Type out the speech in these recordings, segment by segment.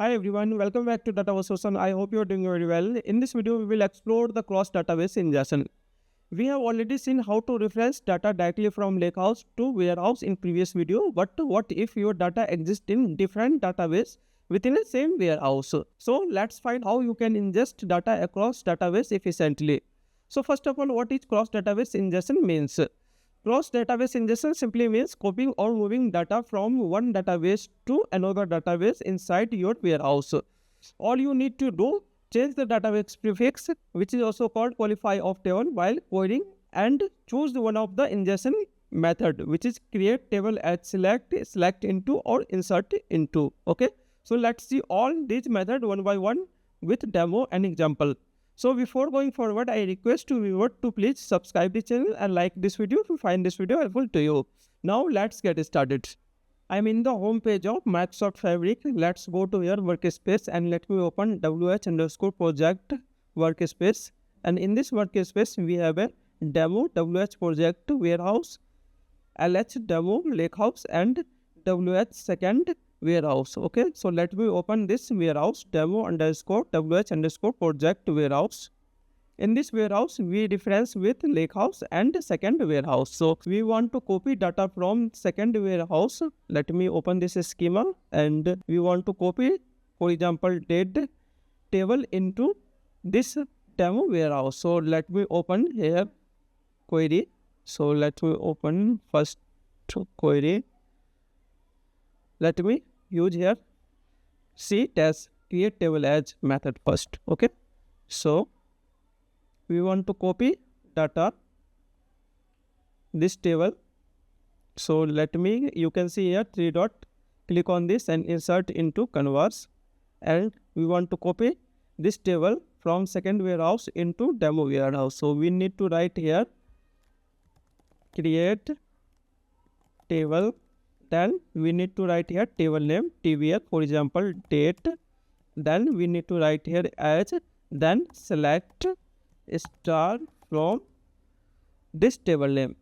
Hi everyone, welcome back to Database Ingestion. I hope you're doing very well. In this video, we will explore the cross database ingestion. We have already seen how to reference data directly from lakehouse to warehouse in previous video, but what if your data exists in different database within the same warehouse? So let's find how you can ingest data across database efficiently. So first of all, what is cross database ingestion means? Cross database ingestion simply means copying or moving data from one database to another database inside your warehouse. All you need to do, change the database prefix, which is also called qualify of table while querying, and choose one of the ingestion method, which is create table as select into or insert into. Okay, so let's see all these methods one by one with demo and example. So before going forward, I request to viewer to please subscribe the channel and like this video if you find this video helpful to you. Now let's get started. I'm in the home page of Microsoft Fabric. Let's go to your workspace and let me open wh_project workspace. And in this workspace, we have a demo wh project warehouse, lh demo lakehouse, and wh second warehouse. Okay, so let me open this warehouse demo_wh_project warehouse. In this warehouse, we reference with lakehouse and second warehouse. So we want to copy data from second warehouse. Let me open this schema, and we want to copy, for example, date table into this demo warehouse. So let me open here query. So let me open first query. Let me use here CTAS create table as method first. Okay, so we want to copy data this table. So let me, you can see here 3 dot, click on this and insert into canvas, and we want to copy this table from second warehouse into demo warehouse. So we need to write here create table, then we need to write here table name TBL, for example date, then we need to write here as, then select star from this table name.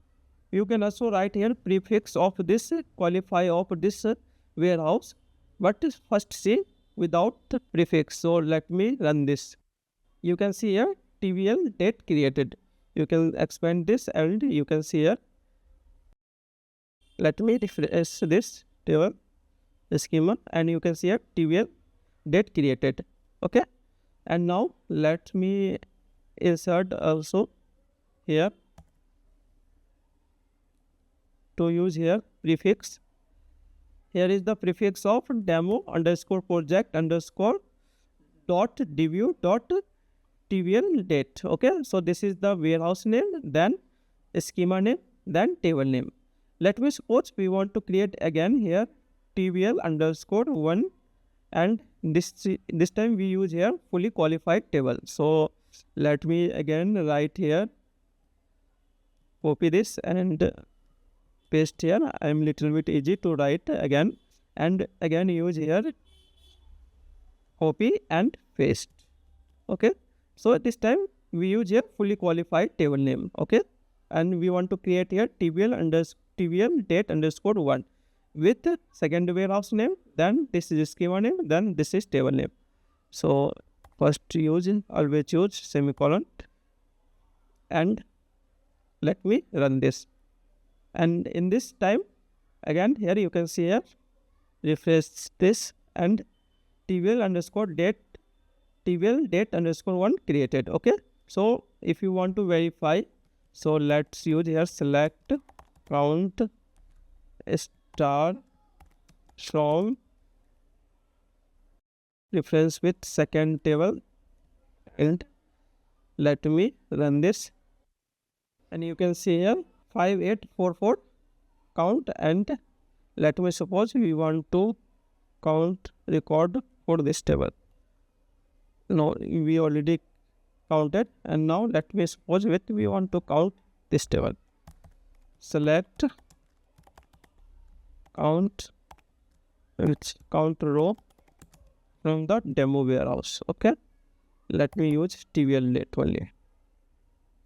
You can also write here prefix of this qualify of this warehouse, but first see without prefix. So let me run this. You can see here TBL date created. You can expand this and you can see here. Let me refresh this table schema and you can see here TBL date created. Okay, and now let me insert also here to use here prefix. Here is the prefix of demo_project_dot_dbu.tbl date. Okay, so this is the warehouse name, then schema name, then table name. Let me suppose we want to create again here tbl_1, and this time we use here fully qualified table. So let me again write here, copy this and paste here. I'm little bit easy to write again, and again use here copy and paste. Okay, so this time we use here fully qualified table name. Okay, and we want to create here TBL date_1 with second warehouse name, then this is schema name, then this is table name. So first always use semicolon, and let me run this. And in this time again here you can see here refresh this and TBL_date_1 created. Okay, so if you want to verify, so let's use here select count star from reference with second table, and let me run this, and you can see here 5844 count, and let me suppose we want to count record for this table. No, we already counted, and now let me suppose we want to count this table. Select count, which count row from the demo warehouse. Okay, let me use TBL date only.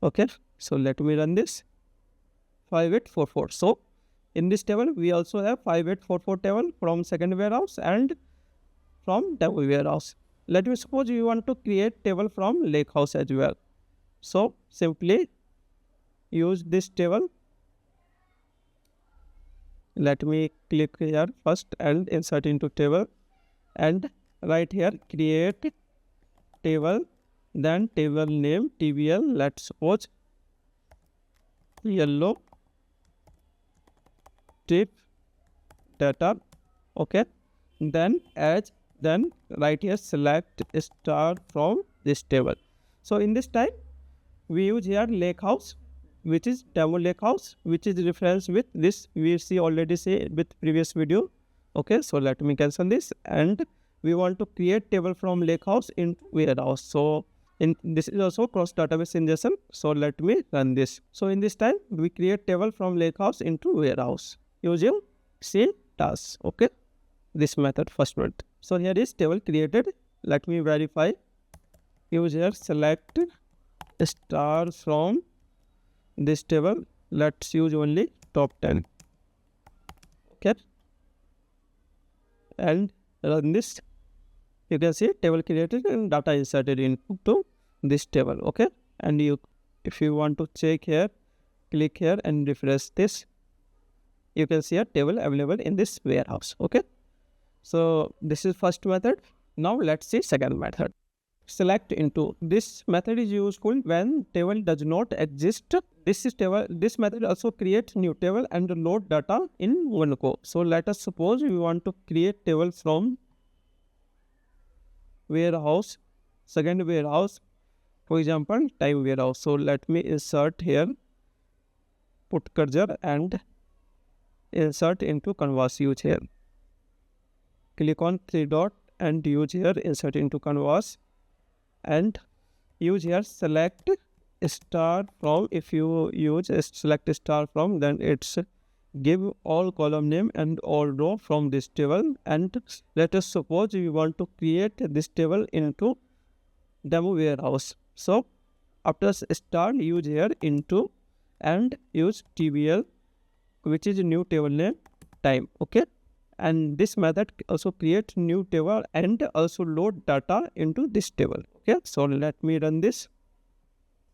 Okay, so let me run this 5844. So in this table we also have 5844 table from second warehouse and from demo warehouse. Let me suppose you want to create table from lakehouse as well. So simply use this table. Let me click here first and insert into table, and right here create table, then table name TBL, let's suppose yellow tip data. Okay, then right here select star from this table. So in this time we use here lakehouse, which is demo lakehouse, which is reference with this we see already say with previous video. Okay, so let me cancel this, and we want to create table from lakehouse in warehouse. So in this is also cross database ingestion. So let me run this. So in this time we create table from lakehouse into warehouse using CTAS. Okay, this method, first method. So here is table created. Let me verify. Use here select star from this table. Let's use only top 10. Okay, and run this. You can see table created and data inserted into this table. Okay, and you, if you want to check here, click here and refresh this. You can see a table available in this warehouse. Okay, so this is first method. Now let's see second method. Select into. This method is useful when table does not exist. This method also creates new table and load data in one go. So let us suppose we want to create table from warehouse, second warehouse, for example time warehouse. So let me insert here, put cursor and insert into canvas. Use here, click on three dot and use here insert into canvas, and use here select star from. If you use select star from, then it's give all column name and all row from this table. And let us suppose we want to create this table into demo warehouse. So after star use here into and use TBL, which is new table name time. Okay, and this method also create new table and also load data into this table. Okay, so let me run this,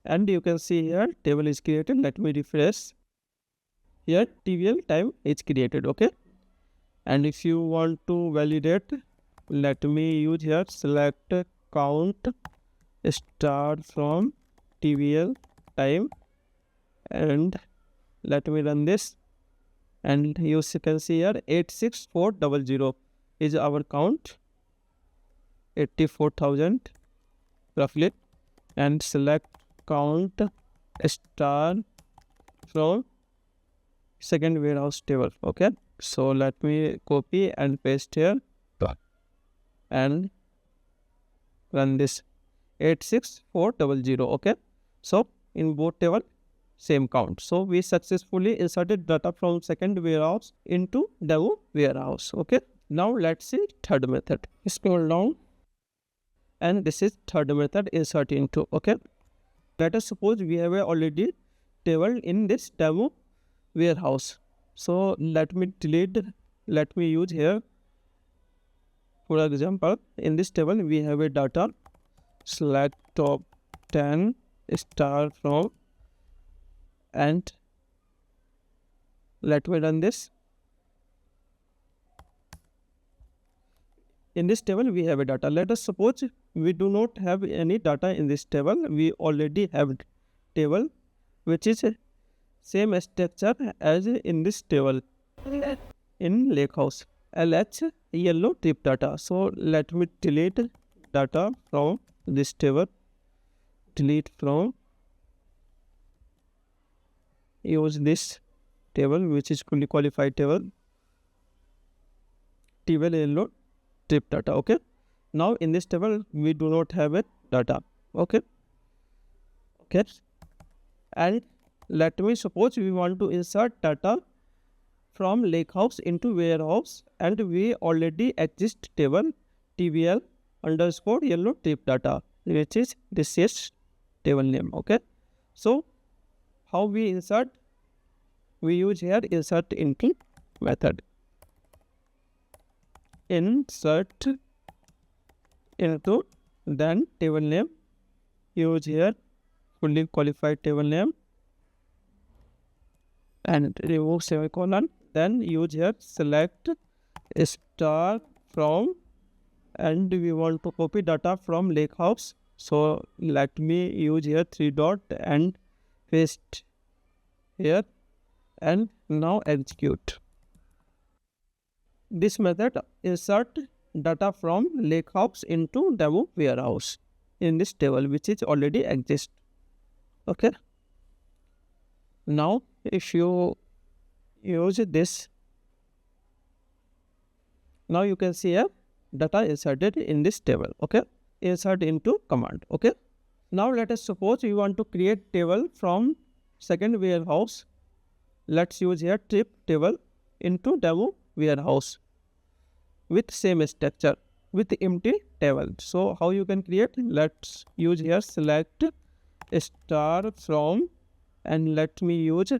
and you can see here table is created. Let me refresh. Here TBL time is created. Okay, and if you want to validate, let me use here select count star from TBL time, and let me run this, and you can see here 86400 is our count, 84,000 roughly, and select count star from second warehouse table. Okay, so let me copy and paste here and run this 86400. Okay, so in both table same count. So we successfully inserted data from second warehouse into demo warehouse. Okay, now let's see third method. Scroll down, and this is third method, insert into. Okay, let us suppose we have already table in this demo warehouse. So let me delete, let me use here, for example in this table we have a data select top 10 star from, and let me run this. In this table we have a data. Let us suppose we do not have any data in this table. We already have table which is same structure as in this table in lakehouse, LH yellow tip data. So let me delete data from this table, delete from, use this table which is fully qualified table, table yellow tip data. Okay, now in this table we do not have a data. Okay, and let me suppose we want to insert data from lakehouse into warehouse, and we already exist table TBL underscore yellow tip data, which is this is table name. Okay, so how we insert? We use here insert into method. Insert into then table name, use here fully qualified table name and remove semicolon, then use here select star from, and we want to copy data from lakehouse, so let me use here 3 dot and paste here, and now execute. This method insert data from lakehouse into demo warehouse in this table which is already exist. Okay, now if you use this, now you can see a data inserted in this table. Okay, insert into command. Okay, now let us suppose we want to create table from second warehouse. Let's use here trip table into demo warehouse with same structure with empty table. So how you can create? Let's use here select star from, and let me use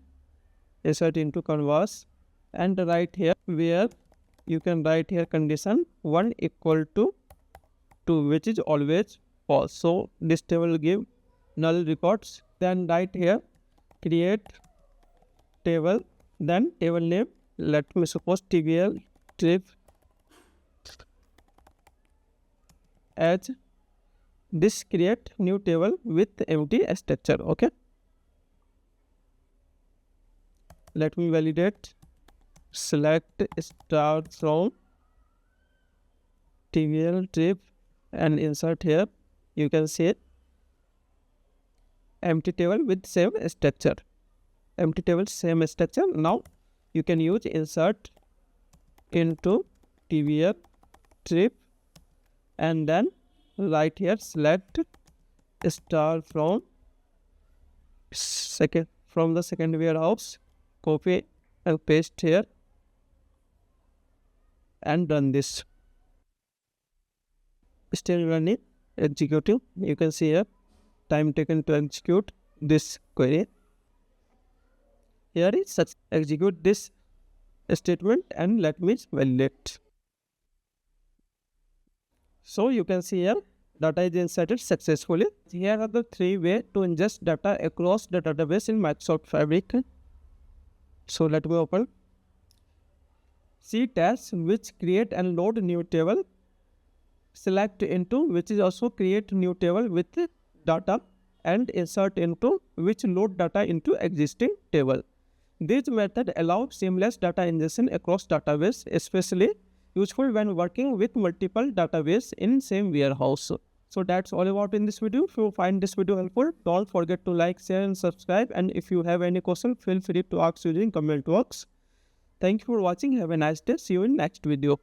insert into canvas and write here where you can write here condition 1 equal to 2, which is always false. So this table will give null records. Then write here create table, then table name, let me suppose TBL trip as this, create new table with empty structure. Okay, let me validate select star from TBL trip and insert here, you can see empty table with same structure, empty table same structure. Now you can use insert into TBL trip and then write here select star from the second warehouse, copy and paste here and run this. Still running, executing. You can see here time taken to execute this query. Here is such execute this statement and let me validate. So you can see here data is inserted successfully. Here are the 3 ways to ingest data across the database in Microsoft Fabric. So let me open CTAS, which create and load new table, select into, which is also create new table with data, and insert into, which load data into existing table. This method allows seamless data ingestion across database, especially useful when working with multiple database in same warehouse. So that's all about in this video. If you find this video helpful, don't forget to like, share and subscribe. And if you have any question, feel free to ask using comment box. Thank you for watching. Have a nice day. See you in next video.